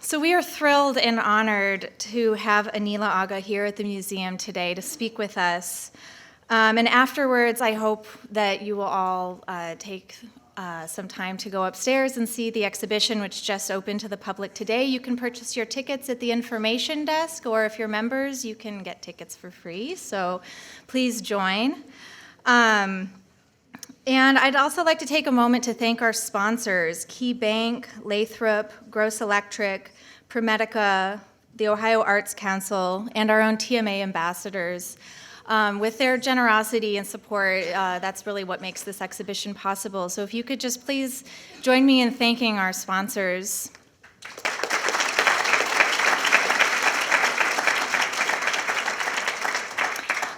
So we are thrilled and honored to have Anila Agha here at the museum today to speak with us. And afterwards, I hope that you will all take some time to go upstairs and see the exhibition, which just opened to the public today. You can purchase your tickets at the information desk, or if you're members, you can get tickets for free. So please join. And I'd also like to take a moment to thank our sponsors, Key Bank, Lathrop, Gross Electric, ProMedica, the Ohio Arts Council, and our own TMA ambassadors. With their generosity and support, that's really what makes this exhibition possible. So if you could just please join me in thanking our sponsors.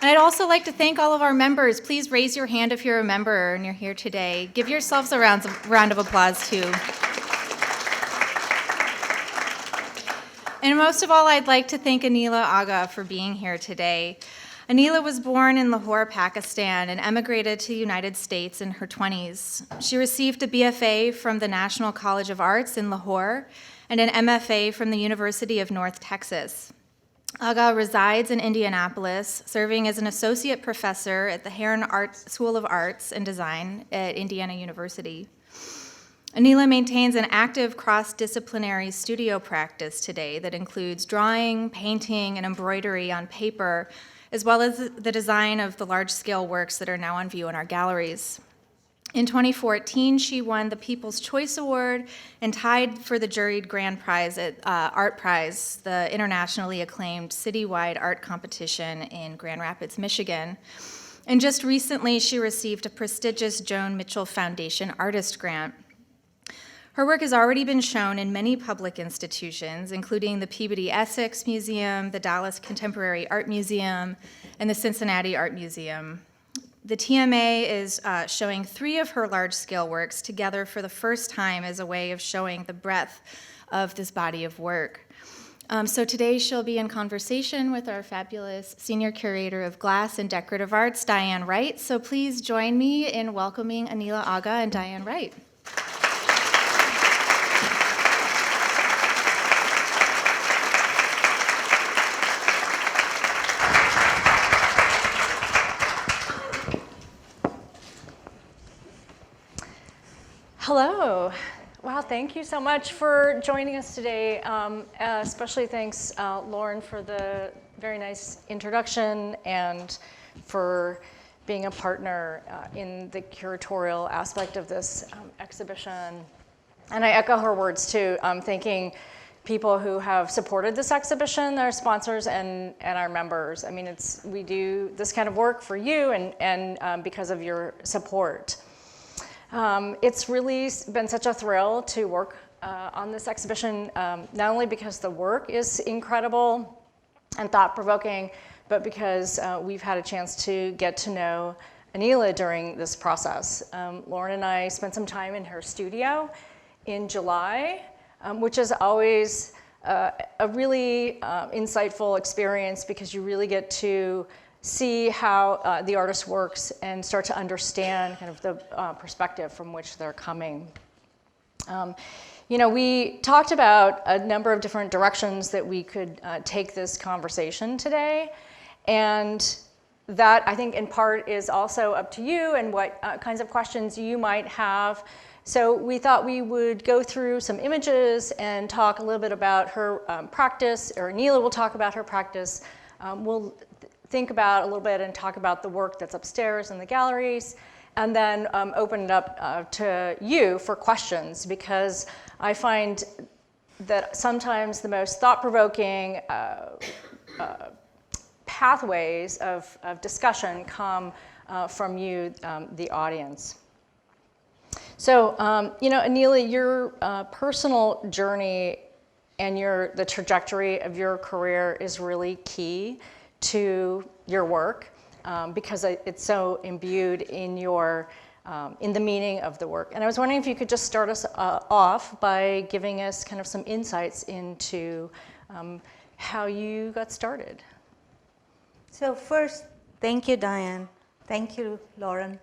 And I'd also like to thank all of our members. Please raise your hand if you're a member and you're here today. Give yourselves a round of applause, too. And most of all, I'd like to thank Anila Agha for being here today. Anila was born in Lahore, Pakistan, and emigrated to the United States in her 20s. She received a BFA from the National College of Arts in Lahore and an MFA from the University of North Texas. Agha resides in Indianapolis, serving as an associate professor at the Heron School of Arts and Design at Indiana University. Anila maintains an active cross-disciplinary studio practice today that includes drawing, painting, and embroidery on paper, as well as the design of the large-scale works that are now on view in our galleries. In 2014, she won the People's Choice Award and tied for the juried grand prize at Art Prize, the internationally acclaimed citywide art competition in Grand Rapids, Michigan. And just recently, she received a prestigious Joan Mitchell Foundation Artist Grant. Her work has already been shown in many public institutions, including the Peabody Essex Museum, the Dallas Contemporary Art Museum, and the Cincinnati Art Museum. The TMA is showing 3 of her large-scale works together for the first time as a way of showing the breadth of this body of work. So today she'll be in conversation with our fabulous Senior Curator of Glass and Decorative Arts, Diane Wright. So please join me in welcoming Anila Agha and Diane Wright. Hello. Wow, thank you so much for joining us today. Especially thanks, Lauren, for the very nice introduction and for being a partner in the curatorial aspect of this exhibition. And I echo her words too, thanking people who have supported this exhibition, our sponsors and our members. I mean, we do this kind of work for you and because of your support. It's really been such a thrill to work on this exhibition, not only because the work is incredible and thought-provoking, but because we've had a chance to get to know Anila during this process. Lauren and I spent some time in her studio in July, which is always a really insightful experience because you really get to see how the artist works and start to understand kind of the perspective from which they're coming. We talked about a number of different directions that we could take this conversation today, and that I think in part is also up to you and what kinds of questions you might have. So we thought we would go through some images and talk a little bit about her practice, or Anila will talk about her practice. We'll think about a little bit and talk about the work that's upstairs in the galleries, and then open it up to you for questions, because I find that sometimes the most thought-provoking pathways of discussion come from you, the audience. So, Anila, your personal journey and the trajectory of your career is really key to your work because it's so imbued in the meaning of the work. And I was wondering if you could just start us off by giving us kind of some insights into how you got started. So first, thank you, Diane. Thank you, Lauren.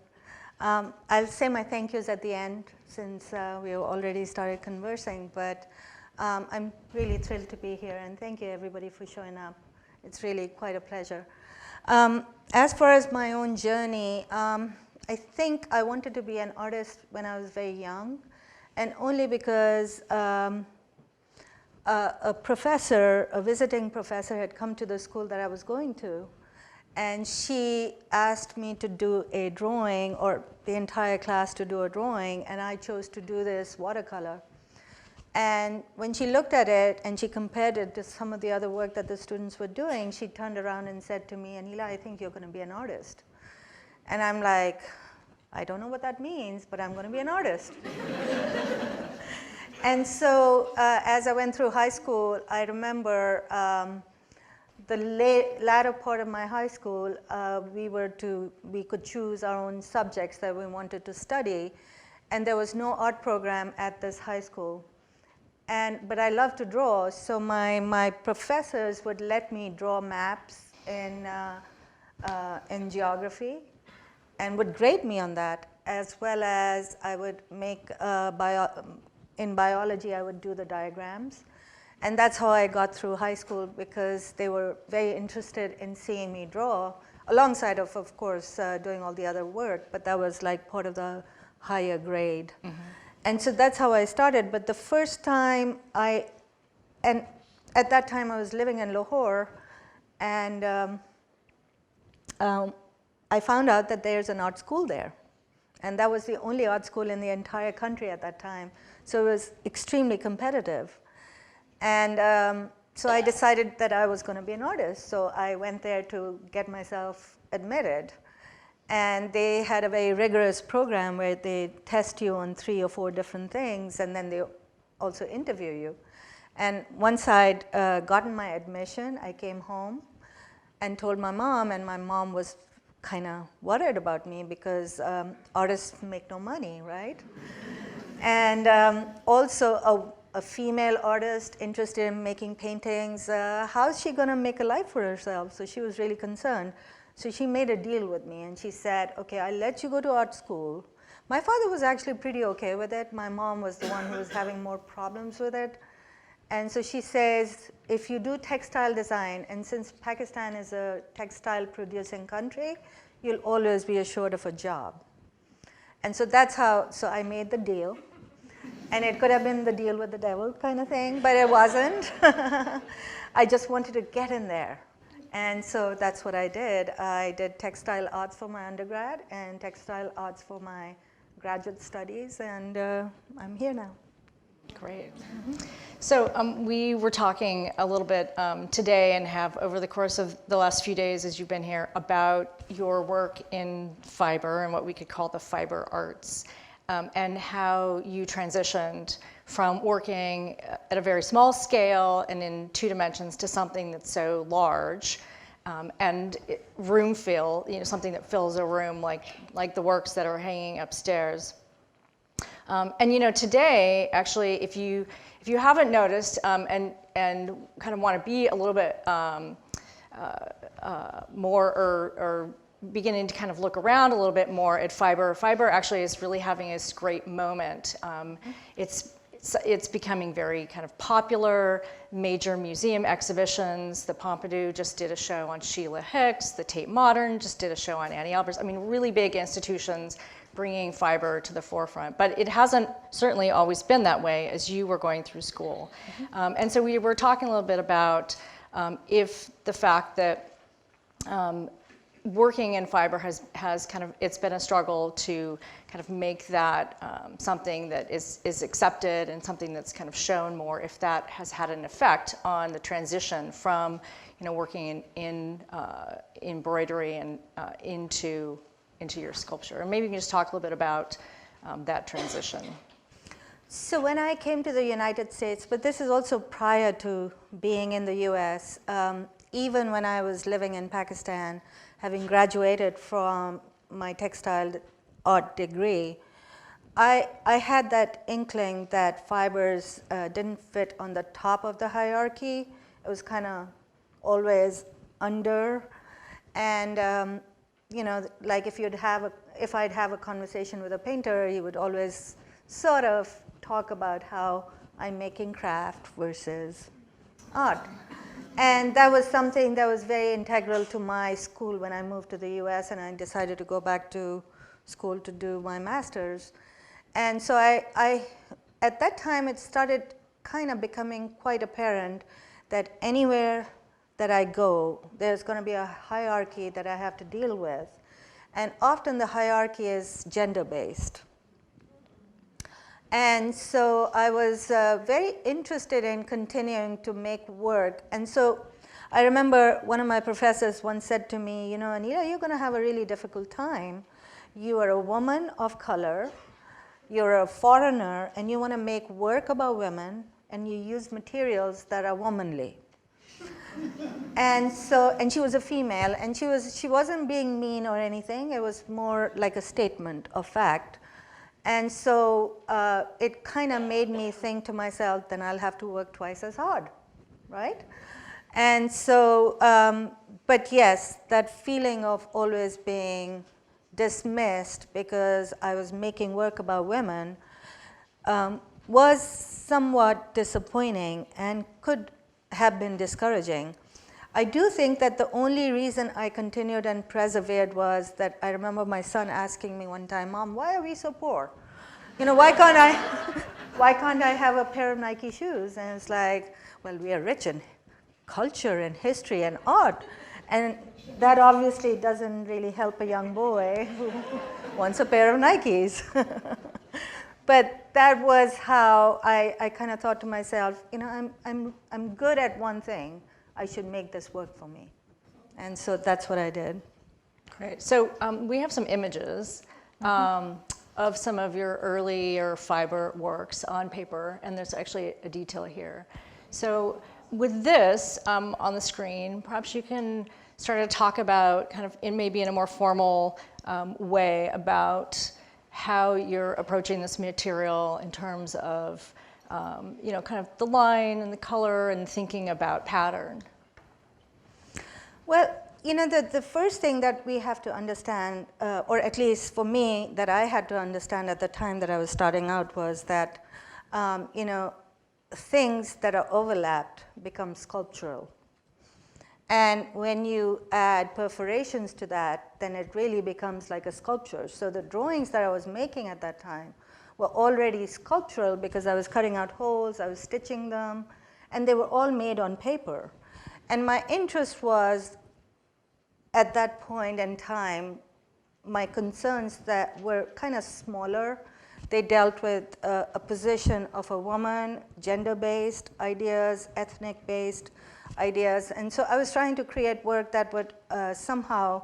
I'll say my thank yous at the end since we've already started conversing, but I'm really thrilled to be here, and thank you everybody for showing up. It's really quite a pleasure. As far as my own journey, I think I wanted to be an artist when I was very young, and only because a professor, a visiting professor, had come to the school that I was going to, and she asked me to do a drawing, or the entire class to do a drawing, and I chose to do this watercolor. And when she looked at it and she compared it to some of the other work that the students were doing, she turned around and said to me, Anila, I think you're going to be an artist. And I'm like, I don't know what that means, but I'm going to be an artist. And so as I went through high school, I remember the latter part of my high school, we could choose our own subjects that we wanted to study, and there was no art program at this high school. But I love to draw, so my professors would let me draw maps in geography, and would grade me on that, as well as I would make in biology I would do the diagrams. And that's how I got through high school, because they were very interested in seeing me draw, alongside of course, doing all the other work, but that was like part of the higher grade. Mm-hmm. And so that's how I started. But the first time and at that time I was living in Lahore, and I found out that there's an art school there. And that was the only art school in the entire country at that time. So it was extremely competitive. And so I decided that I was going to be an artist. So I went there to get myself admitted. And they had a very rigorous program where they test you on 3 or 4 different things, and then they also interview you. And once I'd gotten my admission, I came home and told my mom, and my mom was kind of worried about me because artists make no money, right? And also a female artist interested in making paintings, how's she going to make a life for herself? So she was really concerned. So she made a deal with me, and she said, okay, I'll let you go to art school. My father was actually pretty okay with it. My mom was the one who was having more problems with it. And so she says, if you do textile design, and since Pakistan is a textile producing country, you'll always be assured of a job. And so that's how, so I made the deal. And it could have been the deal with the devil kind of thing, but it wasn't. I just wanted to get in there. And so that's what I did. I did textile arts for my undergrad and textile arts for my graduate studies, and I'm here now. Great. Mm-hmm. So we were talking a little bit today, and have over the course of the last few days as you've been here, about your work in fiber and what we could call the fiber arts, and how you transitioned from working at a very small scale and in 2 dimensions to something that's so large, and room fill, something that fills a room like the works that are hanging upstairs. And today, actually, if you haven't noticed, and kind of want to be a little bit more or beginning to kind of look around a little bit more at fiber. Fiber actually is really having this great moment. It's becoming very kind of popular. Major museum exhibitions. The Pompidou just did a show on Sheila Hicks. The Tate Modern just did a show on Annie Albers. I mean, really big institutions bringing fiber to the forefront. But it hasn't certainly always been that way as you were going through school. Mm-hmm. And so we were talking a little bit about if the fact that working in fiber has kind of, it's been a struggle to kind of make that something that is accepted and something that's kind of shown more, if that has had an effect on the transition from working in embroidery and into your sculpture. And maybe you can just talk a little bit about that transition. So when I came to the United States, but this is also prior to being in the US, even when I was living in Pakistan, having graduated from my textile art degree, I had that inkling that fibers didn't fit on the top of the hierarchy. It was kind of always under. And like if I'd have a conversation with a painter, he would always sort of talk about how I'm making craft versus art. And that was something that was very integral to my school when I moved to the US and I decided to go back to school to do my master's. And so at that time, it started kind of becoming quite apparent that anywhere that I go, there's going to be a hierarchy that I have to deal with. And often the hierarchy is gender-based. And so I was very interested in continuing to make work. And so I remember one of my professors once said to me, you know, Anila, you're going to have a really difficult time. You are a woman of color, you're a foreigner, and you want to make work about women, and you use materials that are womanly. And she was a female, and she wasn't being mean or anything. It was more like a statement of fact. And so it kind of made me think to myself, then I'll have to work twice as hard, right? And so, but yes, that feeling of always being dismissed because I was making work about women was somewhat disappointing and could have been discouraging. I do think that the only reason I continued and persevered was that I remember my son asking me one time, Mom, why are we so poor? You know, why can't I have a pair of Nike shoes? And it's like, well, we are rich in culture and history and art. And that obviously doesn't really help a young boy who wants a pair of Nikes. But that was how I kind of thought to myself, you know, I'm good at one thing. I should make this work for me. And so that's what I did. Great. So we have some images of some of your earlier fiber works on paper, and there's actually a detail here. So with this on the screen, perhaps you can start to talk about kind of maybe in a more formal way about how you're approaching this material in terms of you know, kind of the line and the color and thinking about pattern. Well, you know, the first thing that we have to understand, or at least for me, that I had to understand at the time that I was starting out was that, you know, things that are overlapped become sculptural. And when you add perforations to that, then it really becomes like a sculpture. So the drawings that I was making at that time were already sculptural because I was cutting out holes, I was stitching them, and they were all made on paper. And my interest was, at that point in time, my concerns that were kind of smaller. They dealt with a position of a woman, gender-based ideas, ethnic-based ideas. And so I was trying to create work that would somehow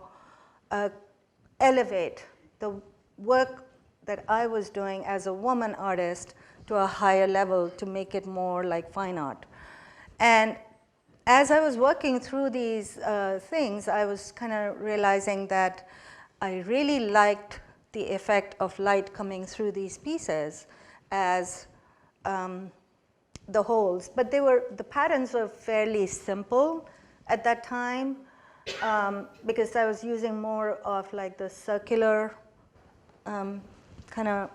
elevate the work that I was doing as a woman artist to a higher level to make it more like fine art. And as I was working through these things, I was kind of realizing that I really liked the effect of light coming through these pieces as the holes. But the patterns were fairly simple at that time because I was using more of like the circular kind of,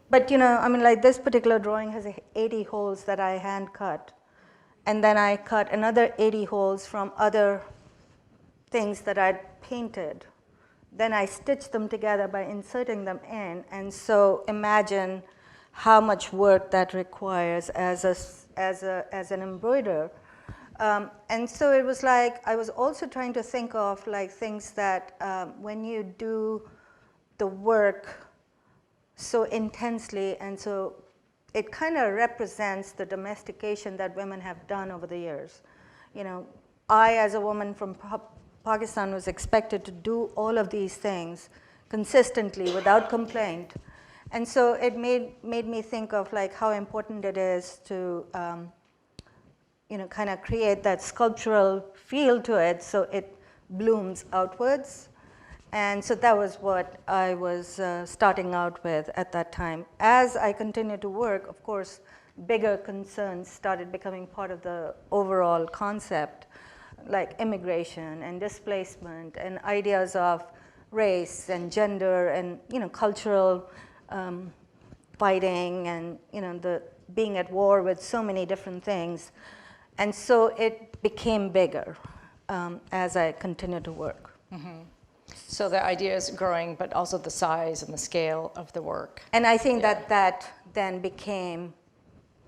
but you know, I mean, like this particular drawing has 80 holes that I hand cut. And then I cut another 80 holes from other things that I'd painted. Then I stitched them together by inserting them in. And so imagine how much work that requires as an embroiderer. And so it was like, I was also trying to think of like things that when you do the work so intensely, and so it kind of represents the domestication that women have done over the years. You know, I, as a woman from Pakistan, was expected to do all of these things consistently without complaint. And so it made me think of like how important it is to, you know, kind of create that sculptural feel to it so it blooms outwards. And so that was what I was starting out with at that time. As I continued to work, of course, bigger concerns started becoming part of the overall concept, like immigration and displacement and ideas of race and gender and, you know, cultural fighting and, you know, being at war with so many different things. And so it became bigger as I continued to work. So the idea is growing, but also the size and the scale of the work. And I think that then became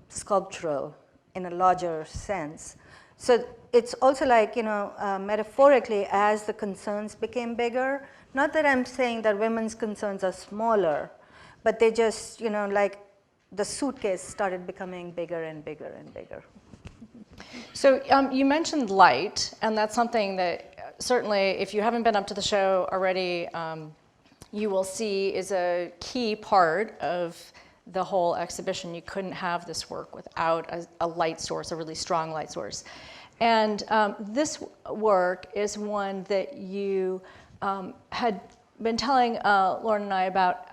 sculptural in a larger sense. So it's also like, metaphorically, as the concerns became bigger, not that I'm saying that women's concerns are smaller, but they just, like the suitcase started becoming bigger and bigger and bigger. So you mentioned light, and that's something that certainly, if you haven't been up to the show already, you will see is a key part of the whole exhibition. You couldn't have this work without a light source, a really strong light source. And this work is one that you had been telling Lauren and I about,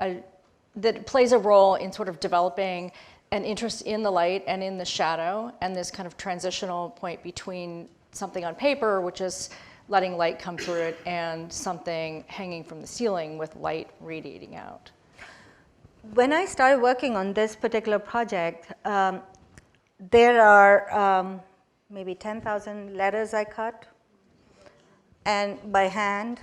that plays a role in sort of developing an interest in the light and in the shadow, and this kind of transitional point between something on paper, which is letting light come through it, and something hanging from the ceiling with light radiating out. When I started working on this particular project, there are maybe 10,000 letters I cut, and by hand.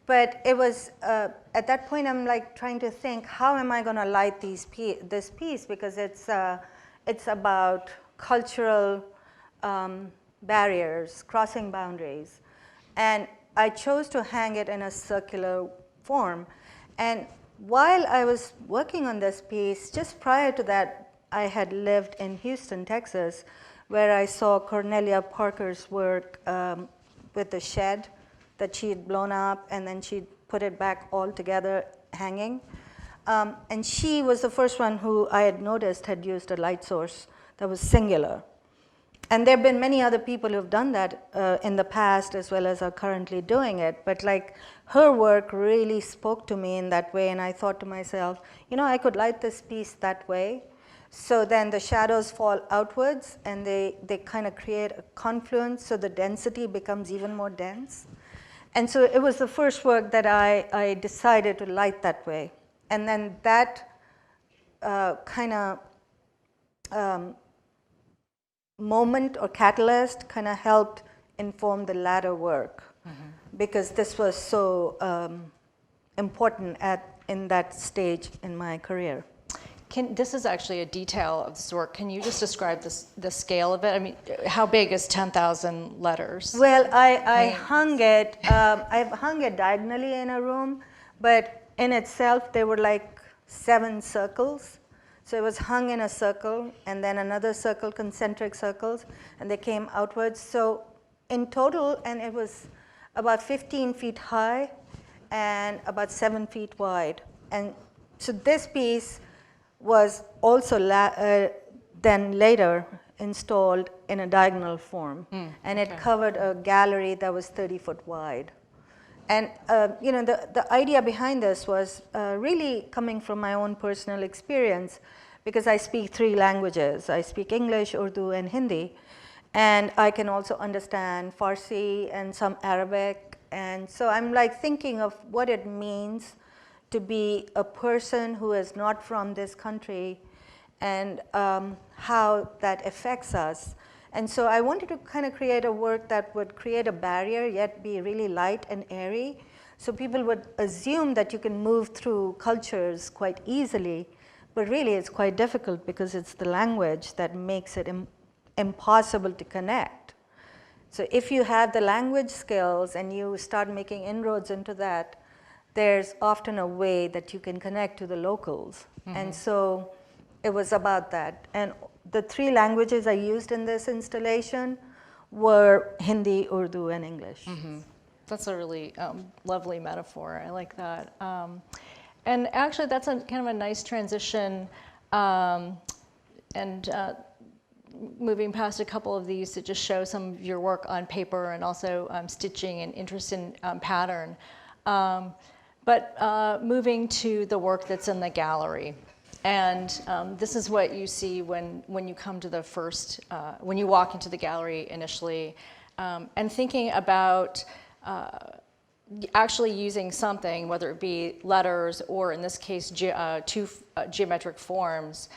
But it was, at that point, I'm like trying to think, how am I going to light this piece? Because it's about cultural barriers, crossing boundaries. And I chose to hang it in a circular form. And while I was working on this piece, just prior to that, I had lived in Houston, Texas, where I saw Cornelia Parker's work with the shed that she had blown up, and then she put it back all together, hanging. And she was the first one who I had noticed had used a light source that was singular. And there have been many other people who've done that in the past, as well as are currently doing it. But like, her work really spoke to me in that way, and I thought to myself, I could light this piece that way. So then the shadows fall outwards, and they kind of create a confluence, so the density becomes even more dense. And so it was the first work that I decided to light that way. And then that kind of moment or catalyst kind of helped inform the latter work, because this was so important in that stage in my career. This is actually a detail of this work. Can you just describe the scale of it? I mean, how big is 10,000 letters? Well, I hung it. I've hung it diagonally in a room, but in itself there were like 7 circles. So it was hung in a circle, and then another circle, concentric circles, and they came outwards. So in total, and it was about 15 feet high and about 7 feet wide. And so this piece was also then later installed in a diagonal form. And it covered a gallery that was 30 foot wide. And the idea behind this was really coming from my own personal experience, because I speak 3 languages. I speak English, Urdu, and Hindi. And I can also understand Farsi and some Arabic. And so I'm like thinking of what it means to be a person who is not from this country, and how that affects us. And so I wanted to kind of create a work that would create a barrier, yet be really light and airy. So people would assume that you can move through cultures quite easily, but really it's quite difficult, because it's the language that makes it impossible to connect. So if you have the language skills and you start making inroads into that, there's often a way that you can connect to the locals. And so it was about that. And the 3 languages I used in this installation were Hindi, Urdu, and English. That's a really lovely metaphor. I like that. And actually, that's kind of a nice transition, and moving past a couple of these to just show some of your work on paper, and also stitching and interest in pattern. But moving to the work that's in the gallery. And this is what you see when you come to the first, when you walk into the gallery initially, and thinking about actually using something, whether it be letters or in this case 2 geometric forms,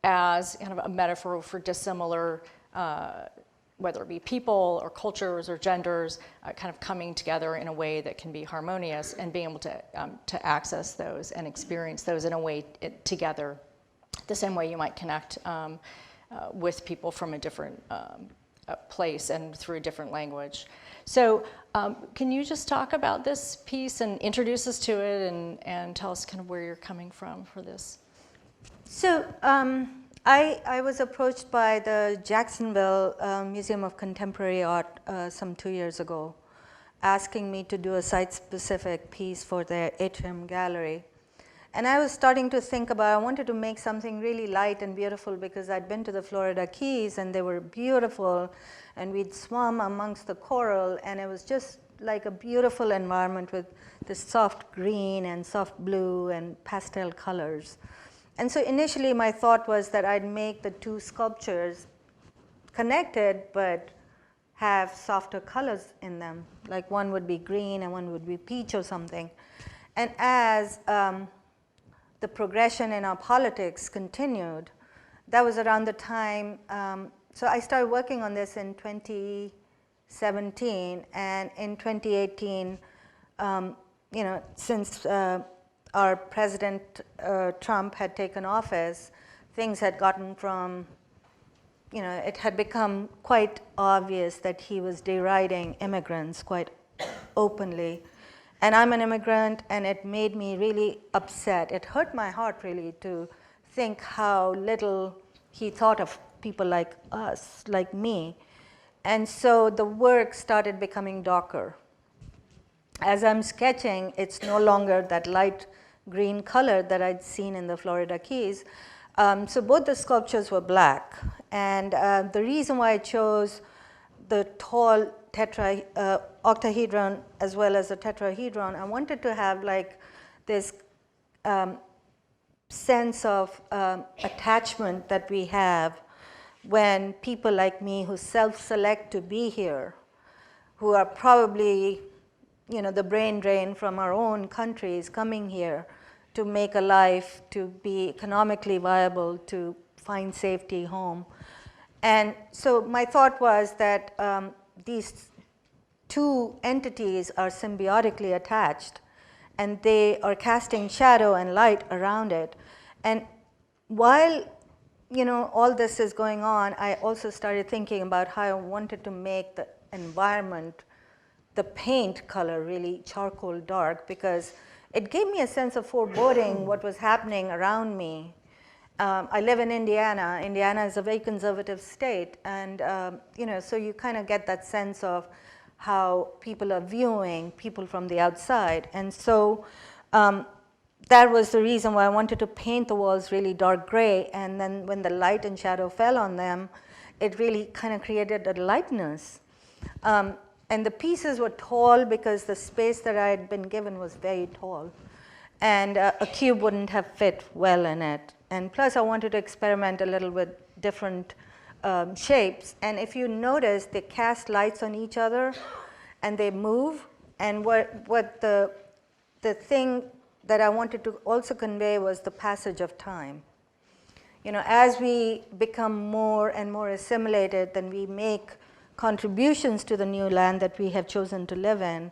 as kind of a metaphor for dissimilar, whether it be people or cultures or genders, kind of coming together in a way that can be harmonious, and being able to access those and experience those in a way together, the same way you might connect with people from a different place and through a different language. So can you just talk about this piece and introduce us to it, and tell us kind of where you're coming from for this? So I was approached by the Jacksonville Museum of Contemporary Art some 2 years ago, asking me to do a site-specific piece for their atrium gallery. And I was starting to think about, I wanted to make something really light and beautiful, because I'd been to the Florida Keys and they were beautiful, and we'd swum amongst the coral, and it was just like a beautiful environment with this soft green and soft blue and pastel colors. And so initially my thought was that I'd make the two sculptures connected but have softer colors in them, like one would be green and one would be peach or something. And as the progression in our politics continued, that was around the time, so I started working on this in 2017, and in 2018, since our President Trump had taken office, things had gotten from, it had become quite obvious that he was deriding immigrants quite openly. And I'm an immigrant, and it made me really upset. It hurt my heart, really, to think how little he thought of people like us, like me. And so the work started becoming darker. As I'm sketching, it's no longer that light green color that I'd seen in the Florida Keys. So both the sculptures were black. And the reason why I chose the tall octahedron as well as the tetrahedron, I wanted to have like this sense of attachment that we have when people like me who self-select to be here, who are probably, the brain drain from our own countries coming here to make a life, to be economically viable, to find safety home. And so my thought was that these two entities are symbiotically attached, and they are casting shadow and light around it. And while all this is going on, I also started thinking about how I wanted to make the environment, the paint color, really charcoal dark, because it gave me a sense of foreboding what was happening around me. I live in Indiana. Indiana is a very conservative state, and so you kind of get that sense of how people are viewing people from the outside. And so that was the reason why I wanted to paint the walls really dark gray, and then when the light and shadow fell on them, it really kind of created a lightness. And the pieces were tall because the space that I had been given was very tall, and a cube wouldn't have fit well in it. And plus I wanted to experiment a little with different shapes, and if you notice, they cast lights on each other and they move. And what the thing that I wanted to also convey was the passage of time. As we become more and more assimilated, then we make contributions to the new land that we have chosen to live in.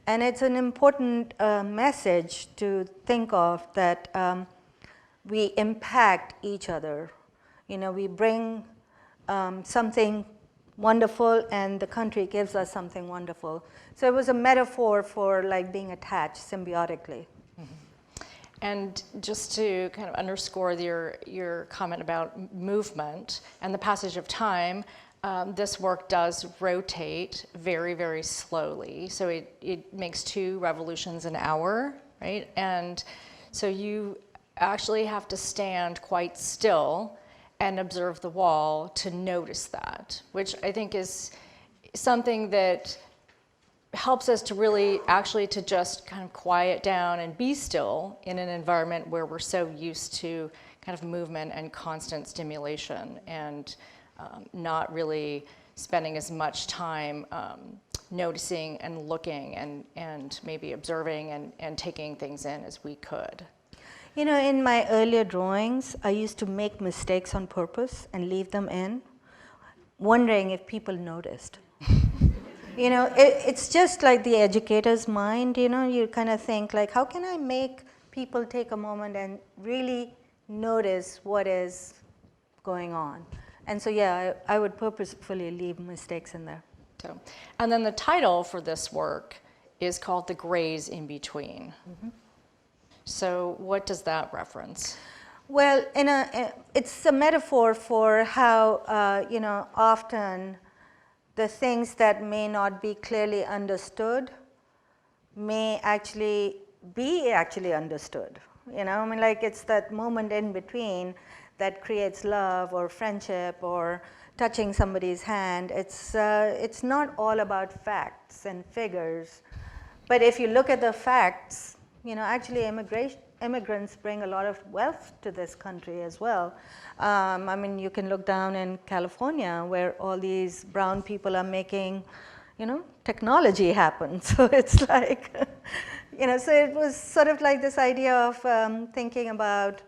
And it's an important message to think of, that we impact each other. We bring something wonderful, and the country gives us something wonderful. So it was a metaphor for like being attached symbiotically. Mm-hmm. And just to kind of underscore your comment about movement and the passage of time, this work does rotate very, very slowly. So it makes 2 revolutions an hour, right? And so you actually have to stand quite still and observe the wall to notice that, which I think is something that helps us to really actually to just kind of quiet down and be still in an environment where we're so used to kind of movement and constant stimulation, and not really spending as much time noticing and looking and maybe observing and taking things in as we could. You know, in my earlier drawings, I used to make mistakes on purpose and leave them in, wondering if people noticed. You know, it's just like the educator's mind, you know, you kind of think like, how can I make people take a moment and really notice what is going on? And so, yeah, I would purposefully leave mistakes in there. So, and then the title for this work is called The Grays in Between. Mm-hmm. So what does that reference? Well, it's a metaphor for how, you know, often the things that may not be clearly understood may actually be understood. You know, I mean, like it's that moment in between that creates love or friendship or touching somebody's hand. It's not all about facts and figures, but if you look at the facts, you know, actually immigrants bring a lot of wealth to this country as well. I mean, you can look down in California where all these brown people are making, you know, technology happen. So it's like, you know, so it was sort of like this idea of thinking about,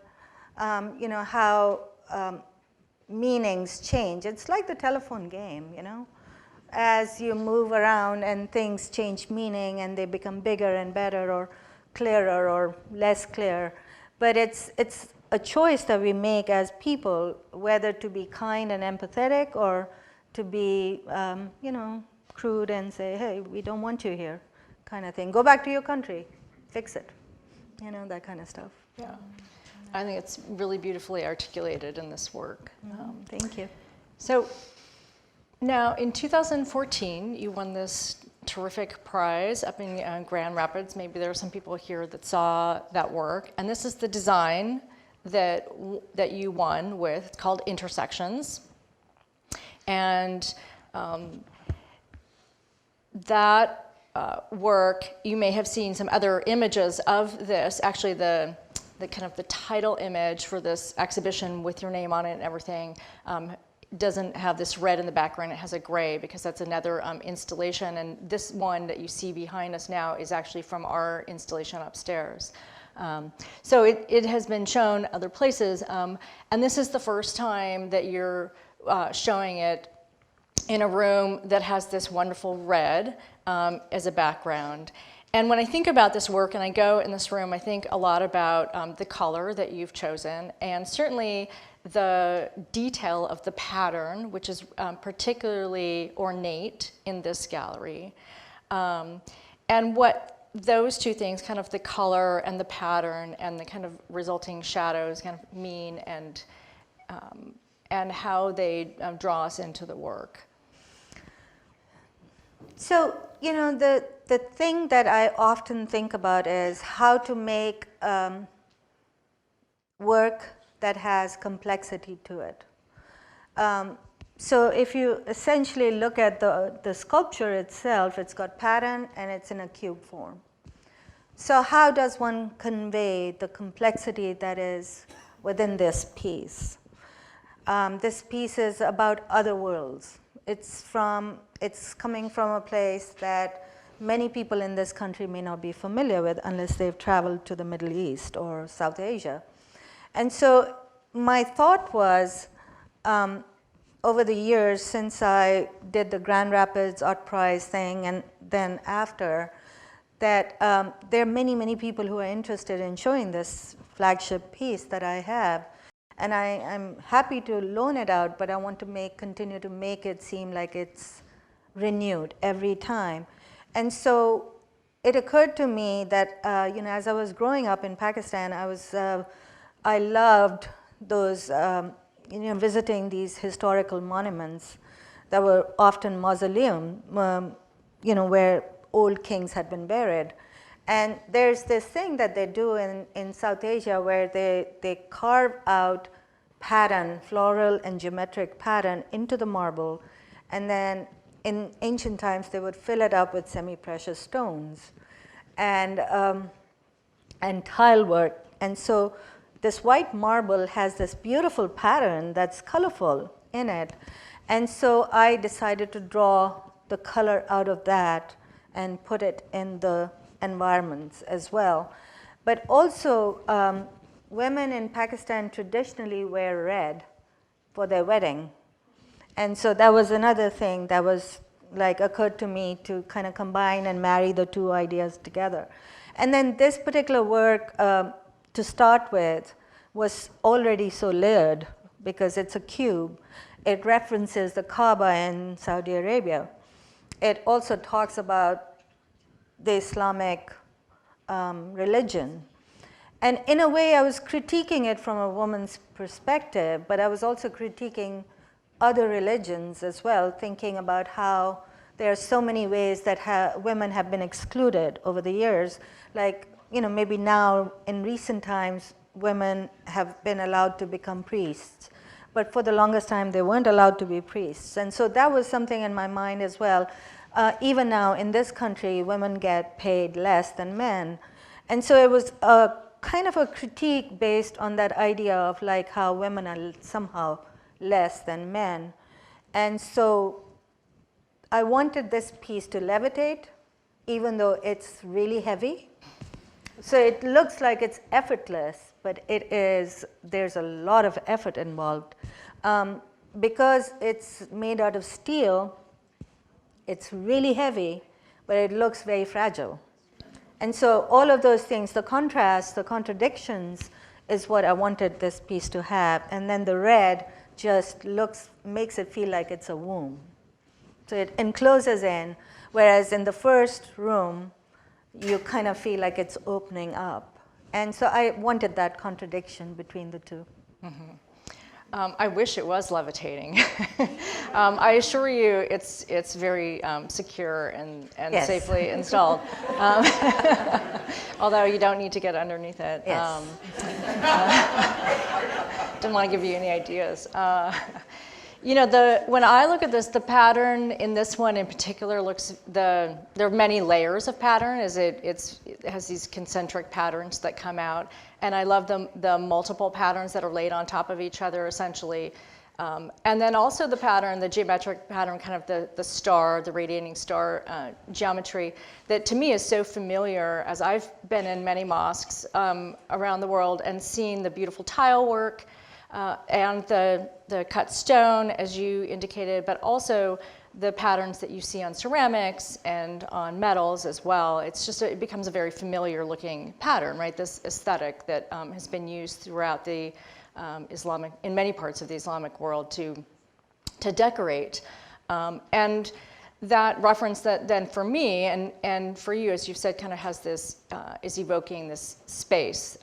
you know, how meanings change. It's like the telephone game, you know. As you move around and things change meaning and they become bigger and better or clearer or less clear. But it's a choice that we make as people, whether to be kind and empathetic or to be, you know, crude and say, hey, we don't want you here, kind of thing. Go back to your country, fix it, you know, that kind of stuff. Yeah, I think it's really beautifully articulated in this work. Thank you. So now in 2014, you won this terrific prize up in Grand Rapids. Maybe there are some people here that saw that work. And this is the design that you won with. It's called Intersections. And that work, you may have seen some other images of this. Actually, the kind of the title image for this exhibition with your name on it and everything doesn't have this red in the background, it has a gray because that's another installation, and this one that you see behind us now is actually from our installation upstairs. So it has been shown other places, and this is the first time that you're showing it in a room that has this wonderful red as a background. And when I think about this work and I go in this room, I think a lot about the color that you've chosen, and certainly the detail of the pattern, which is particularly ornate in this gallery. And what those two things, kind of the color and the pattern and the kind of resulting shadows kind of mean, and how they draw us into the work. So, you know, the thing that I often think about is how to make work that has complexity to it. So if you essentially look at the sculpture itself, it's got pattern and it's in a cube form. So how does one convey the complexity that is within this piece? This piece is about other worlds. It's coming from a place that many people in this country may not be familiar with unless they've traveled to the Middle East or South Asia. And so my thought was, over the years since I did the Grand Rapids Art Prize thing and then after, that there are many, many people who are interested in showing this flagship piece that I have. And I'm happy to loan it out, but I want to continue to make it seem like it's renewed every time. And so it occurred to me that, you know, as I was growing up in Pakistan, I loved those, you know, visiting these historical monuments that were often mausoleum, you know, where old kings had been buried. And there's this thing that they do in South Asia where they carve out pattern, floral and geometric pattern into the marble, and then in ancient times they would fill it up with semi-precious stones and tile work. And so this white marble has this beautiful pattern that's colorful in it. And so I decided to draw the color out of that and put it in the environments as well. But also, women in Pakistan traditionally wear red for their wedding. And so that was another thing that was like occurred to me to kind of combine and marry the two ideas together. And then this particular work, to start with, was already so layered because it's a cube. It references the Kaaba in Saudi Arabia. It also talks about the Islamic religion. And in a way, I was critiquing it from a woman's perspective, but I was also critiquing other religions as well, thinking about how there are so many ways that women have been excluded over the years. Like, maybe now in recent times, women have been allowed to become priests. But for the longest time, they weren't allowed to be priests. And so that was something in my mind as well. Even now in this country, women get paid less than men. And so it was a kind of a critique based on that idea of like how women are somehow less than men. And so I wanted this piece to levitate, even though it's really heavy. So it looks like it's effortless, but there's a lot of effort involved. Because it's made out of steel, it's really heavy, but it looks very fragile. And so all of those things, the contrast, the contradictions, is what I wanted this piece to have. And then the red just makes it feel like it's a womb. So it encloses in, whereas in the first room, you kind of feel like it's opening up. And so I wanted that contradiction between the two. Mm-hmm. I wish it was levitating. I assure you it's very secure and yes. safely installed. Although you don't need to get underneath it. Yes. Didn't want to give you any ideas. When I look at this, the pattern in this one in particular there are many layers of pattern as it has these concentric patterns that come out. And I love the multiple patterns that are laid on top of each other essentially. And then also the geometric pattern, kind of the star, the radiating star geometry that to me is so familiar as I've been in many mosques around the world and seen the beautiful tile work and the cut stone, as you indicated, but also the patterns that you see on ceramics and on metals as well. It becomes a very familiar looking pattern, right? This aesthetic that has been used throughout the in many parts of the Islamic world to decorate. And that reference that then for me and for you, as you've said, kind of has this, is evoking this space,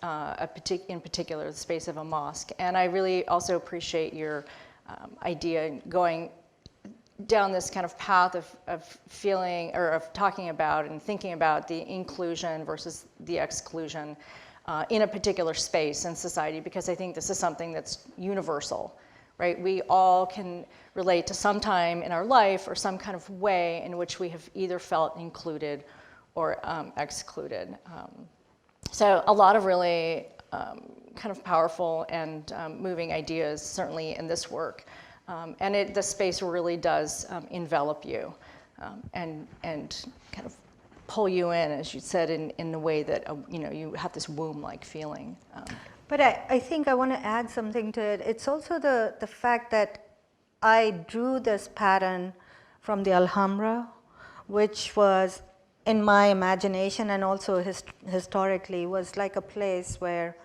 in particular, the space of a mosque. And I really also appreciate your idea going down this kind of path of feeling or of talking about and thinking about the inclusion versus the exclusion in a particular space in society, because I think this is something that's universal, right? We all can relate to some time in our life or some kind of way in which we have either felt included or excluded. So a lot of really kind of powerful and moving ideas, certainly in this work. And the space really does envelop you and kind of pull you in, as you said, in a way that you have this womb-like feeling. But I think I want to add something to it. It's also the fact that I drew this pattern from the Alhambra, which was, in my imagination and also historically, was like a place where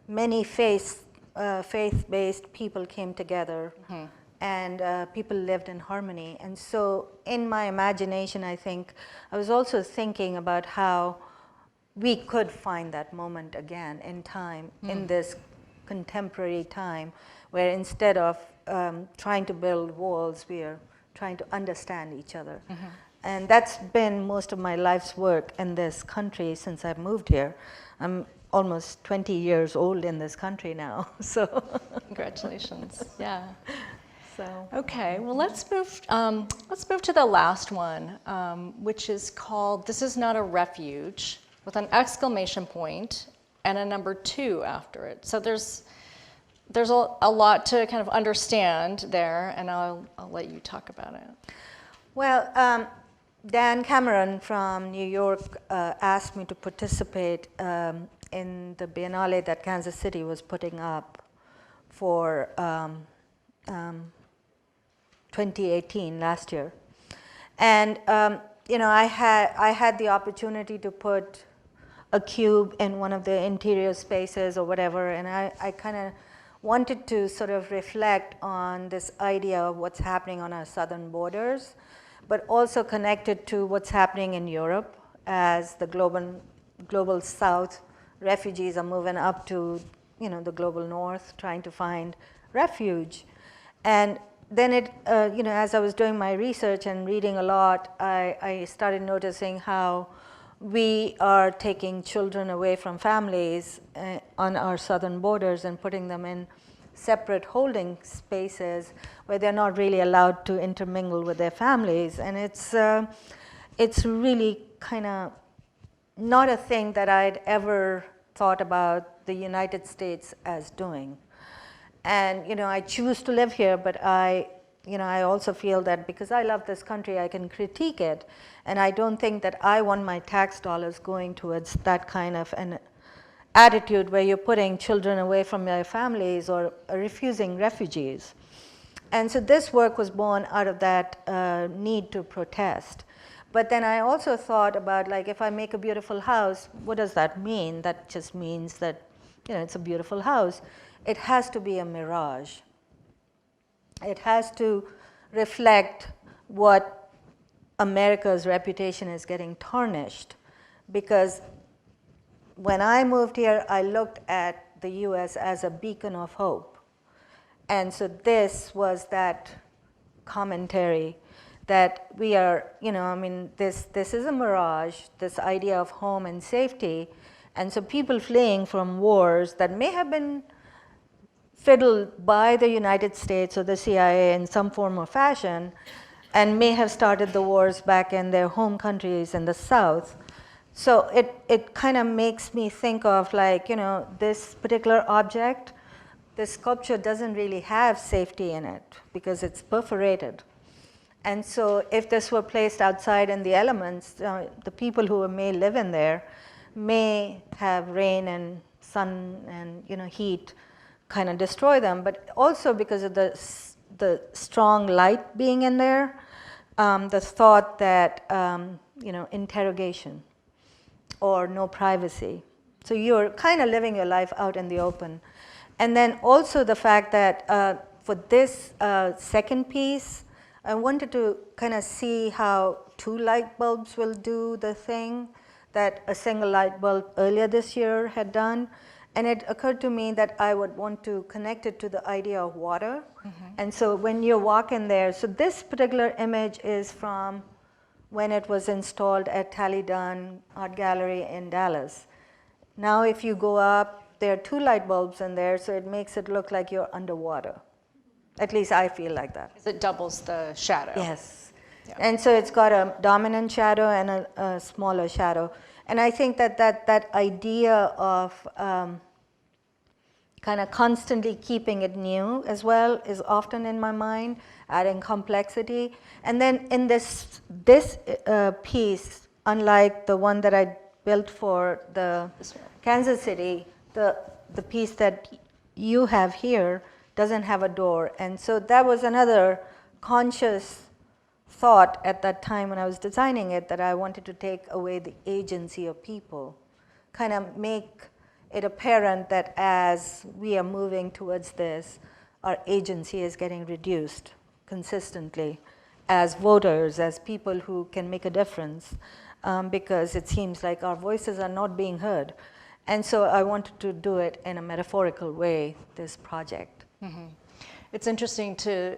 many faith-based people came together. Mm-hmm. And people lived in harmony. And so in my imagination, I think, I was also thinking about how we could find that moment again in time, in this contemporary time, where instead of trying to build walls, we are trying to understand each other. Mm-hmm. And that's been most of my life's work in this country since I've moved here. I'm almost 20 years old in this country now, so. Congratulations, yeah. So. Okay, well let's move to the last one, which is called "This Is Not a Refuge," with an exclamation point and a number 2 after it. So there's a lot to kind of understand there, and I'll let you talk about it. Well, Dan Cameron from New York asked me to participate in the Biennale that Kansas City was putting up for 2018, last year. And I had the opportunity to put a cube in one of the interior spaces or whatever, and I kind of wanted to sort of reflect on this idea of what's happening on our southern borders, but also connected to what's happening in Europe as the global south refugees are moving up to the global north, trying to find refuge. And then as I was doing my research and reading a lot, I started noticing how we are taking children away from families on our southern borders and putting them in separate holding spaces where they're not really allowed to intermingle with their families. And it's really kind of not a thing that I'd ever thought about the United States as doing. And I choose to live here, but I also feel that because I love this country, I can critique it. And I don't think that I want my tax dollars going towards that kind of an attitude where you're putting children away from their families or refusing refugees. And so this work was born out of that need to protest. But then I also thought about, like, if I make a beautiful house, what does that mean? That just means that it's a beautiful house. It has to be a mirage. It has to reflect what America's reputation is getting tarnished. Because when I moved here, I looked at the US as a beacon of hope. And so this was that commentary that we are, this is a mirage, this idea of home and safety. And so people fleeing from wars that may have been fiddled by the United States or the CIA in some form or fashion, and may have started the wars back in their home countries in the South. So it kind of makes me think of, like, this particular object, this sculpture doesn't really have safety in it because it's perforated. And so if this were placed outside in the elements, the people who may live in there may have rain and sun and heat kind of destroy them, but also because of the strong light being in there, the thought that interrogation or no privacy. So you're kind of living your life out in the open. And then also the fact that for this second piece, I wanted to kind of see how 2 light bulbs will do the thing that a single light bulb earlier this year had done. And it occurred to me that I would want to connect it to the idea of water. Mm-hmm. And so when you walk in there, so this particular image is from when it was installed at Tally Dunn Art Gallery in Dallas. Now if you go up, there are 2 light bulbs in there, so it makes it look like you're underwater. At least I feel like that. It doubles the shadow. Yes. Yeah. And so it's got a dominant shadow and a smaller shadow. And I think that idea of kind of constantly keeping it new as well is often in my mind, adding complexity. And then in this piece, unlike the one that I built for the Kansas City, the piece that you have here doesn't have a door. And so that was another conscious thought at that time when I was designing it, that I wanted to take away the agency of people, kind of make it apparent that as we are moving towards this, our agency is getting reduced consistently as voters, as people who can make a difference, because it seems like our voices are not being heard. And so I wanted to do it in a metaphorical way, this project. Mm-hmm. It's interesting to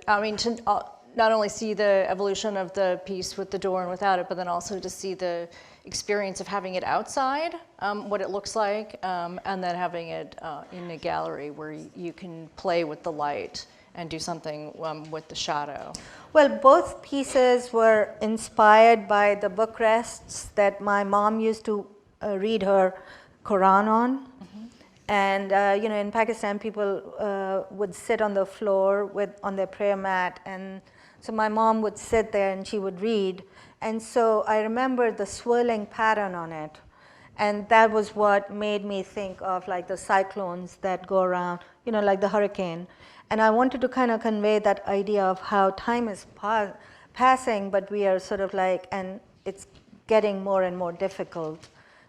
not only see the evolution of the piece with the door and without it, but then also to see the experience of having it outside, what it looks like, and then having it in a gallery where you can play with the light and do something with the shadow. Well, both pieces were inspired by the book rests that my mom used to read her Quran on. Mm-hmm. And in Pakistan, people would sit on the floor on their prayer mat, and so my mom would sit there and she would read. And so I remember the swirling pattern on it. And that was what made me think of like the cyclones that go around, like the hurricane. And I wanted to kind of convey that idea of how time is passing, but we are sort of like, and it's getting more and more difficult,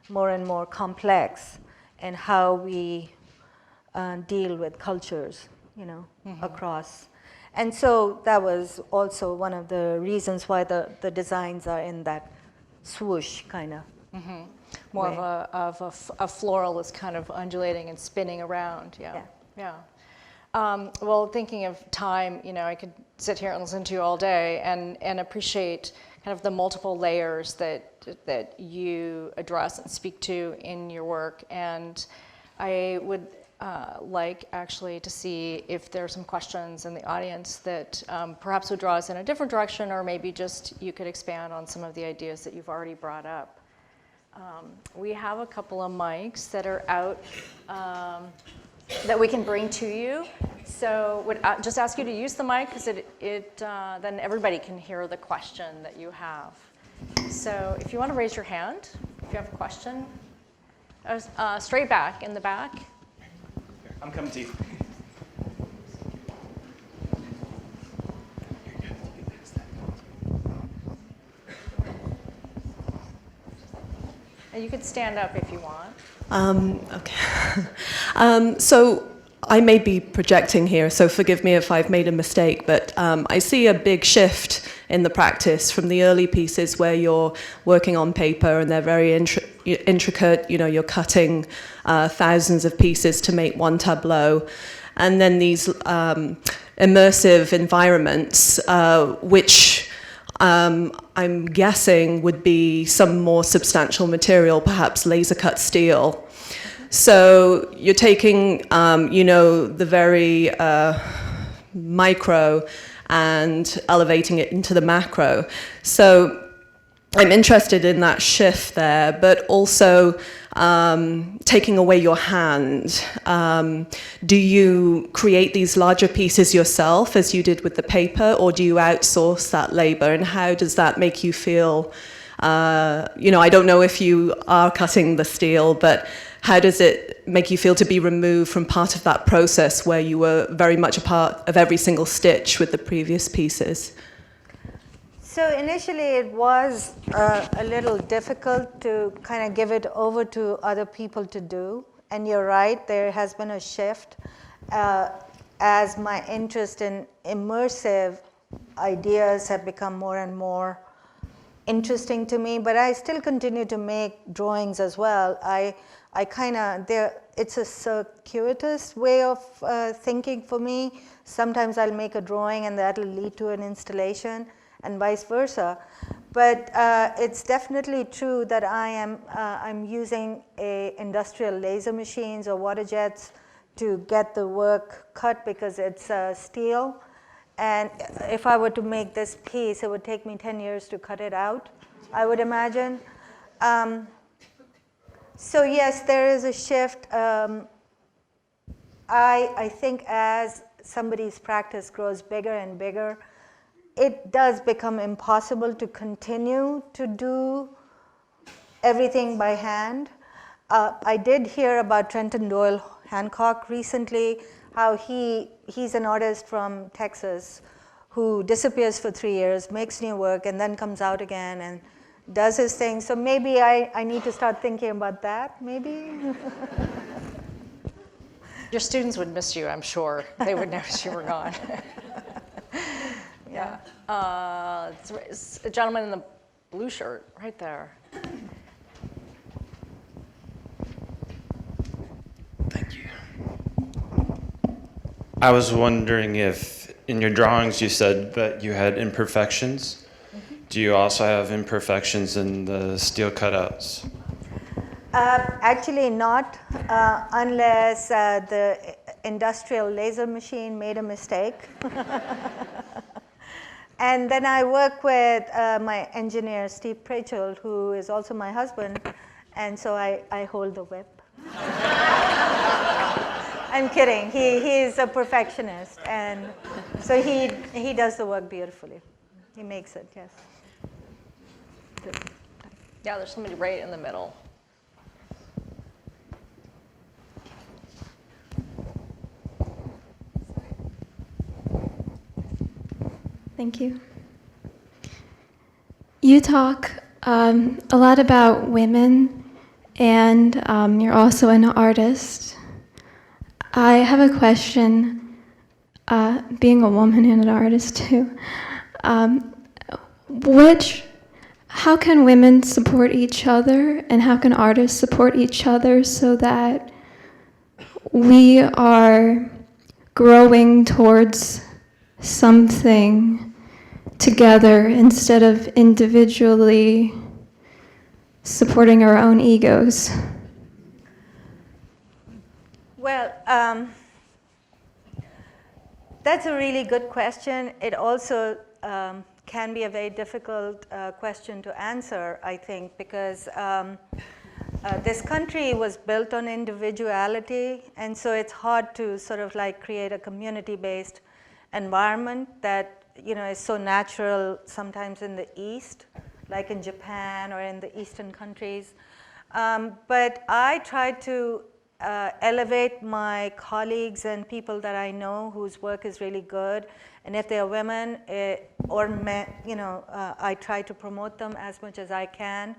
more and more complex, and how we deal with cultures, across. And so that was also one of the reasons why the designs are in that swoosh kind of. More of a floral is kind of undulating and spinning around. Yeah. Well, thinking of time, I could sit here and listen to you all day and appreciate kind of the multiple layers that you address and speak to in your work. And I would like actually to see if there are some questions in the audience that perhaps would draw us in a different direction, or maybe just you could expand on some of the ideas that you've already brought up. We have a couple of mics that are out that we can bring to you. So would just ask you to use the mic, because then everybody can hear the question that you have. So if you want to raise your hand, if you have a question. Straight back, in the back. I'm coming to you. And you could stand up if you want. Okay. So I may be projecting here, so forgive me if I've made a mistake, but I see a big shift in the practice from the early pieces where you're working on paper and they're very intricate, you're cutting thousands of pieces to make one tableau, and then these immersive environments, which I'm guessing would be some more substantial material, perhaps laser cut steel. So you're taking, the very micro and elevating it into the macro. So I'm interested in that shift there, but also taking away your hand. Do you create these larger pieces yourself, as you did with the paper, or do you outsource that labor? And how does that make you feel? I don't know if you are cutting the steel, but how does it make you feel to be removed from part of that process where you were very much a part of every single stitch with the previous pieces? So initially it was a little difficult to kind of give it over to other people to do. And you're right, there has been a shift as my interest in immersive ideas have become more and more interesting to me, but I still continue to make drawings as well. I kind of, it's a circuitous way of thinking for me. Sometimes I'll make a drawing and that'll lead to an installation, and vice versa. But it's definitely true that I'm using industrial laser machines or water jets to get the work cut because it's steel. And if I were to make this piece, it would take me 10 years to cut it out, I would imagine. So yes, there is a shift. I think as somebody's practice grows bigger and bigger, it does become impossible to continue to do everything by hand. I did hear about Trenton Doyle Hancock recently, how he's an artist from Texas who disappears for 3 years, makes new work, and then comes out again and does his thing. So maybe I need to start thinking about that, maybe. Your students would miss you, I'm sure. They would notice you were gone. Yeah. It's a gentleman in the blue shirt right there. Thank you. I was wondering if in your drawings you said that you had imperfections. Mm-hmm. Do you also have imperfections in the steel cutouts? Actually not, unless the industrial laser machine made a mistake. And then I work with my engineer, Steve Pritchell, who is also my husband, and so I hold the whip. I'm kidding. He is a perfectionist, and so he does the work beautifully. He makes it, yes. Yeah, there's somebody right in the middle. Thank you. You talk a lot about women, and you're also an artist. I have a question, being a woman and an artist too. How can women support each other, and how can artists support each other so that we are growing towards something together instead of individually supporting our own egos? Well, that's a really good question. It also can be a very difficult question to answer, I think, because this country was built on individuality, and so it's hard to sort of like create a community-based environment that is so natural sometimes in the East, like in Japan or in the Eastern countries. But I try to elevate my colleagues and people that I know whose work is really good. And if they are women or men, I try to promote them as much as I can.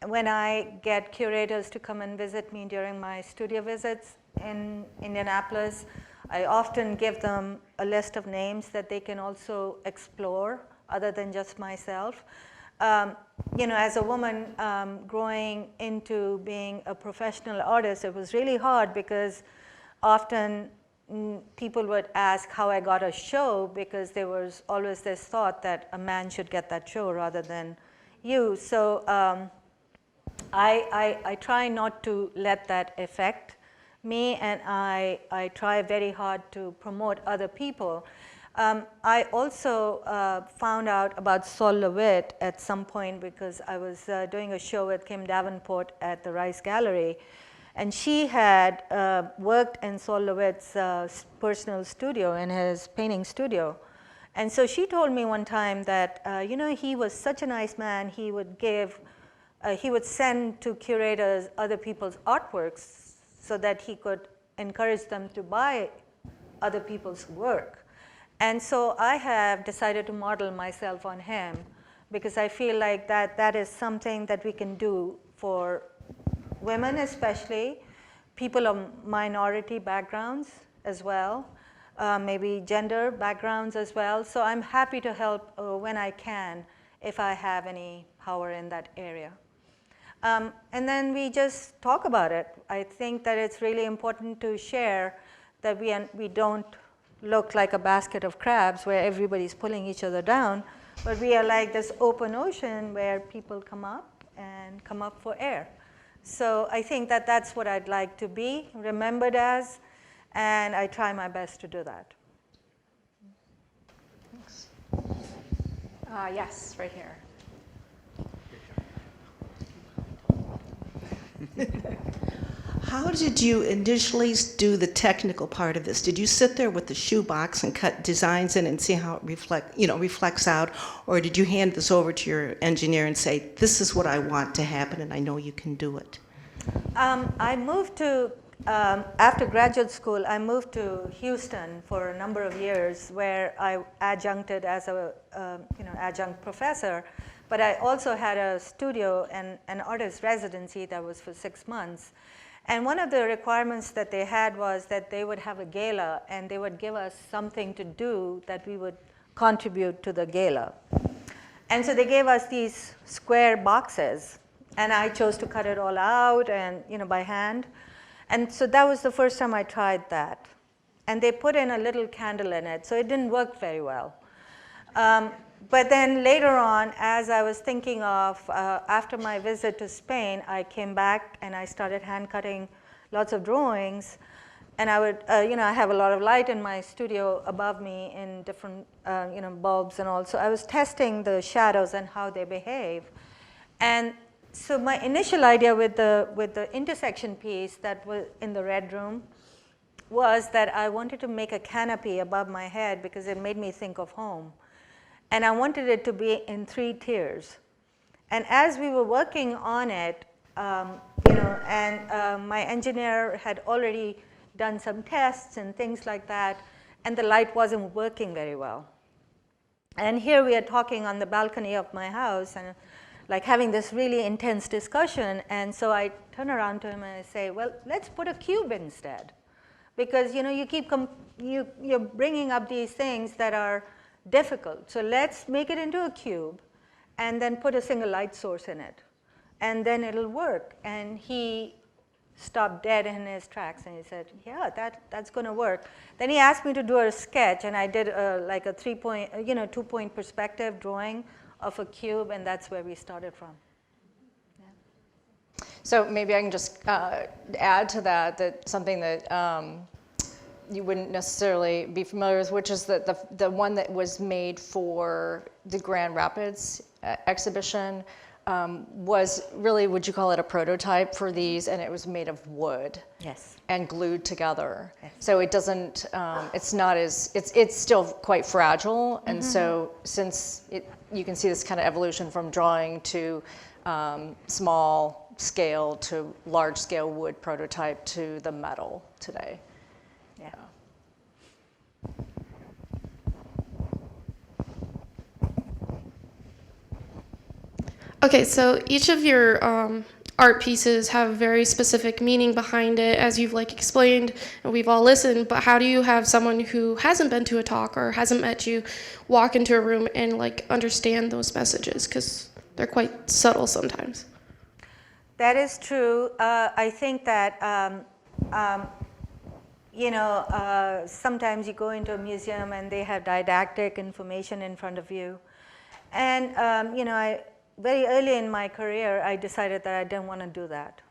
When I get curators to come and visit me during my studio visits in Indianapolis, I often give them a list of names that they can also explore other than just myself. As a woman growing into being a professional artist, it was really hard because often people would ask how I got a show, because there was always this thought that a man should get that show rather than you. So I try not to let that affect me, and I try very hard to promote other people. I also found out about Sol LeWitt at some point because I was doing a show with Kim Davenport at the Rice Gallery, and she had worked in Sol LeWitt's personal studio, in his painting studio. And so she told me one time that he was such a nice man. He would send to curators other people's artworks so that he could encourage them to buy other people's work. And so I have decided to model myself on him, because I feel like that is something that we can do for women, especially people of minority backgrounds as well, maybe gender backgrounds as well. So I'm happy to help when I can, if I have any power in that area. And then we just talk about it. I think that it's really important to share that we don't look like a basket of crabs where everybody's pulling each other down, but we are like this open ocean where people come up and come up for air. So I think that that's what I'd like to be remembered as, and I try my best to do that. Thanks. Yes, right here. How did you initially do the technical part of this? Did you sit there with the shoebox and cut designs in and see how it reflects out, or did you hand this over to your engineer and say, "This is what I want to happen, and I know you can do it"? I moved to after graduate school. I moved to Houston for a number of years, where I adjuncted as a adjunct professor. But I also had a studio and an artist residency that was for 6 months. And one of the requirements that they had was that they would have a gala, and they would give us something to do that we would contribute to the gala. And so they gave us these square boxes, and I chose to cut it all out and by hand. And so that was the first time I tried that. And they put in a little candle in it, so it didn't work very well. But then later on, as I was thinking of, after my visit to Spain, I came back and I started hand cutting lots of drawings. And I would, I have a lot of light in my studio above me in different, bulbs and all. So I was testing the shadows and how they behave. And so my initial idea with the intersection piece that was in the red room was that I wanted to make a canopy above my head because it made me think of home. And I wanted it to be in 3 tiers. And as we were working on it, my engineer had already done some tests and things like that, and the light wasn't working very well. And here we are talking on the balcony of my house and like having this really intense discussion. And so I turn around to him and I say, well, let's put a cube instead. Because you keep you're bringing up these things that are difficult. So let's make it into a cube and then put a single light source in it. And then it'll work. And he stopped dead in his tracks and he said, yeah, that's going to work. Then he asked me to do a sketch, and I did like a 2-point perspective drawing of a cube, and that's where we started from. So maybe I can just add to that something that you wouldn't necessarily be familiar with, which is the one that was made for the Grand Rapids exhibition was really, would you call it a prototype for these? And it was made of wood. Yes. And glued together. Yes. So it doesn't, it's not as, it's still quite fragile. And so since you can see this kind of evolution from drawing to small scale to large scale wood prototype to the metal today. Yeah. Okay, so each of your art pieces have very specific meaning behind it, as you've explained, and we've all listened, but how do you have someone who hasn't been to a talk or hasn't met you walk into a room and understand those messages, because they're quite subtle sometimes? That is true. I think that sometimes you go into a museum and they have didactic information in front of you, and very early in my career, I decided that I didn't want to do that.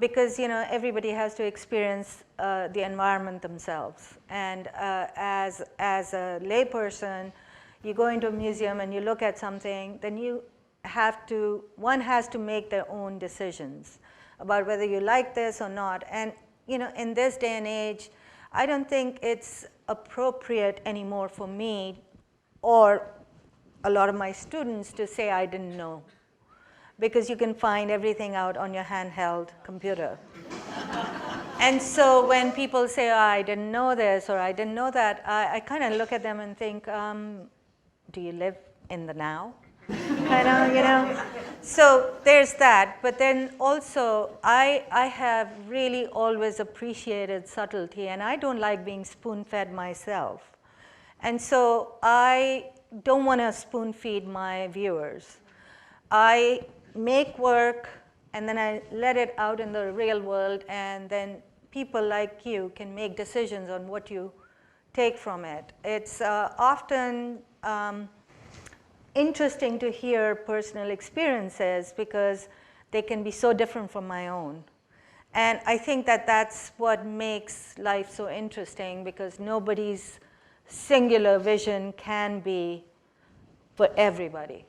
Because everybody has to experience the environment themselves. And as a layperson, you go into a museum and you look at something, then one has to make their own decisions about whether you like this or not. And in this day and age, I don't think it's appropriate anymore for me or a lot of my students to say I didn't know, because you can find everything out on your handheld computer. And so when people say, oh, I didn't know this or I didn't know that, I kind of look at them and think, do you live in the now? So there's that. But then also, I have really always appreciated subtlety, and I don't like being spoon-fed myself. And so I don't want to spoon feed my viewers. I make work and then I let it out in the real world, and then people like you can make decisions on what you take from it. It's often interesting to hear personal experiences because they can be so different from my own. And I think that that's what makes life so interesting, because nobody's singular vision can be for everybody.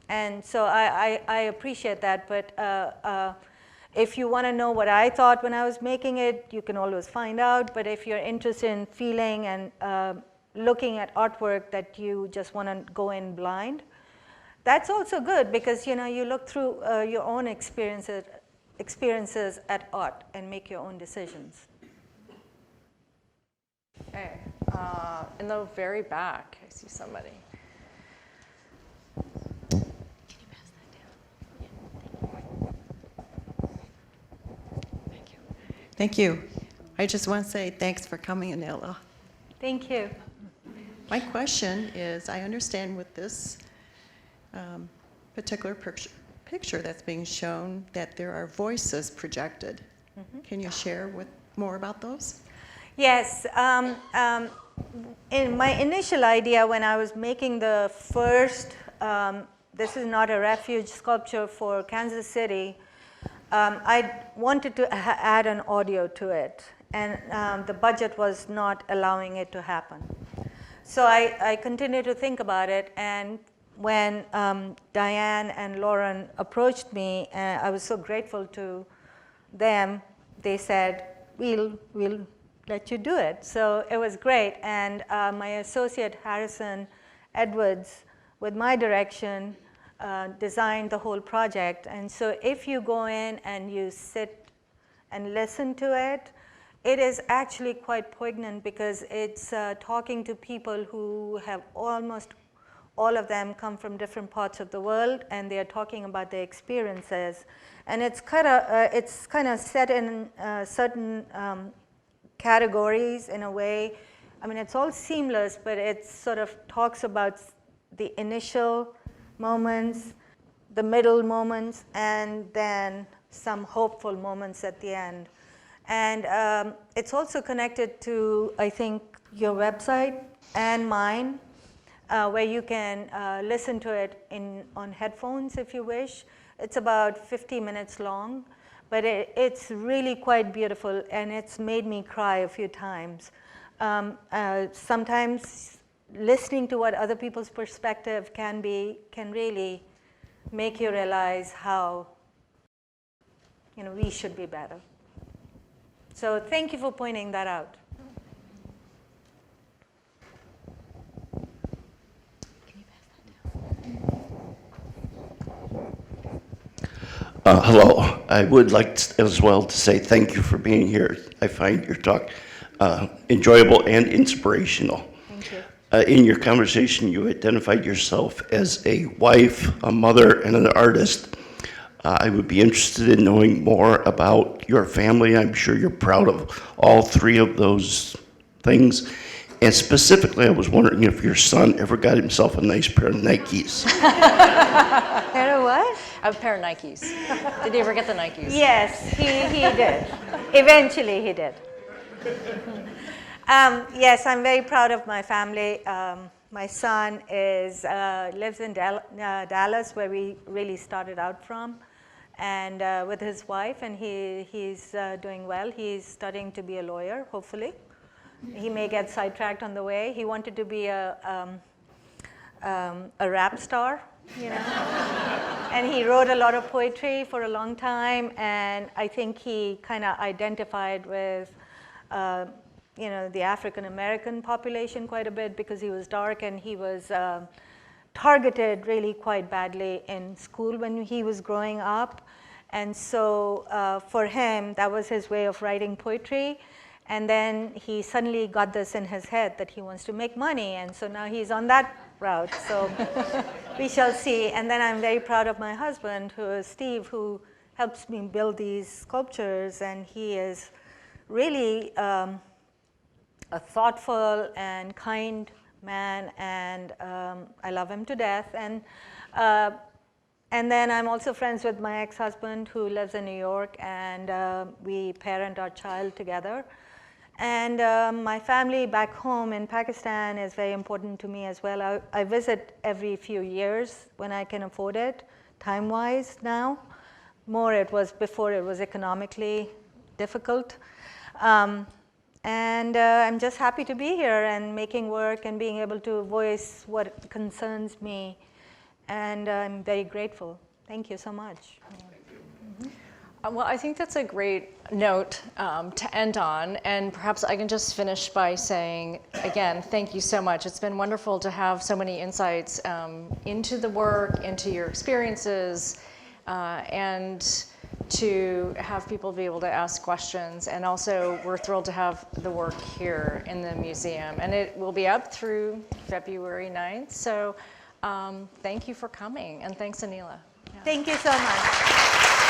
And so I appreciate that, but if you want to know what I thought when I was making it, you can always find out. But if you're interested in feeling and looking at artwork that you just want to go in blind, that's also good, because you look through your own experiences at art and make your own decisions. Okay, in the very back, I see somebody. Thank you. I just want to say thanks for coming, Anila. Thank you. My question is, I understand with this particular picture that's being shown that there are voices projected. Mm-hmm. Can you share more about those? Yes. In my initial idea when I was making the first, this is not a refuge sculpture for Kansas City, I wanted to add an audio to it, and the budget was not allowing it to happen. So I continued to think about it, and when Diane and Lauren approached me, I was so grateful to them. They said, we'll let you do it. So it was great, and my associate Harrison Edwards, with my direction, designed the whole project. And so if you go in and you sit and listen to it, it is actually quite poignant because it's talking to people who have almost all of them come from different parts of the world, and they are talking about their experiences. And it's kind of set in certain categories in a way. I mean, it's all seamless, but it sort of talks about the initial moments, the middle moments, and then some hopeful moments at the end. And it's also connected to, I think, your website and mine, where you can listen to it on headphones if you wish. It's about 50 minutes long, but it's really quite beautiful, and it's made me cry a few times. Sometimes listening to what other people's perspective can really make you realize how we should be better. So thank you for pointing that out. Hello. I would like as well to say thank you for being here. I find your talk enjoyable and inspirational. Thank you. In your conversation, you identified yourself as a wife, a mother, and an artist. I would be interested in knowing more about your family. I'm sure you're proud of all three of those things. And specifically, I was wondering if your son ever got himself a nice pair of Nikes. Pair of what? A pair of Nikes. Did he ever get the Nikes? Yes, he did. Eventually, he did. Yes, I'm very proud of my family. My son lives in Dallas, where we really started out from, and with his wife, and he's doing well. He's studying to be a lawyer, hopefully. He may get sidetracked on the way. He wanted to be a rap star, and he wrote a lot of poetry for a long time, and I think he kind of identified with the African-American population quite a bit because he was dark, and he was targeted really quite badly in school when he was growing up. And so for him, that was his way of writing poetry. And then he suddenly got this in his head that he wants to make money, and so now he's on that route. So we shall see. And then I'm very proud of my husband, who is Steve, who helps me build these sculptures, and he is really a thoughtful and kind man, and I love him to death. And then I'm also friends with my ex-husband, who lives in New York, and we parent our child together. And my family back home in Pakistan is very important to me as well. I visit every few years when I can afford it, time-wise now. More it was before it was economically difficult. And I'm just happy to be here and making work and being able to voice what concerns me. And I'm very grateful. Thank you so much. Well, I think that's a great note to end on, and perhaps I can just finish by saying, again, thank you so much. It's been wonderful to have so many insights into the work, into your experiences, and to have people be able to ask questions. And also, we're thrilled to have the work here in the museum, and it will be up through February 9th. So thank you for coming, and thanks, Anila. Thank you so much.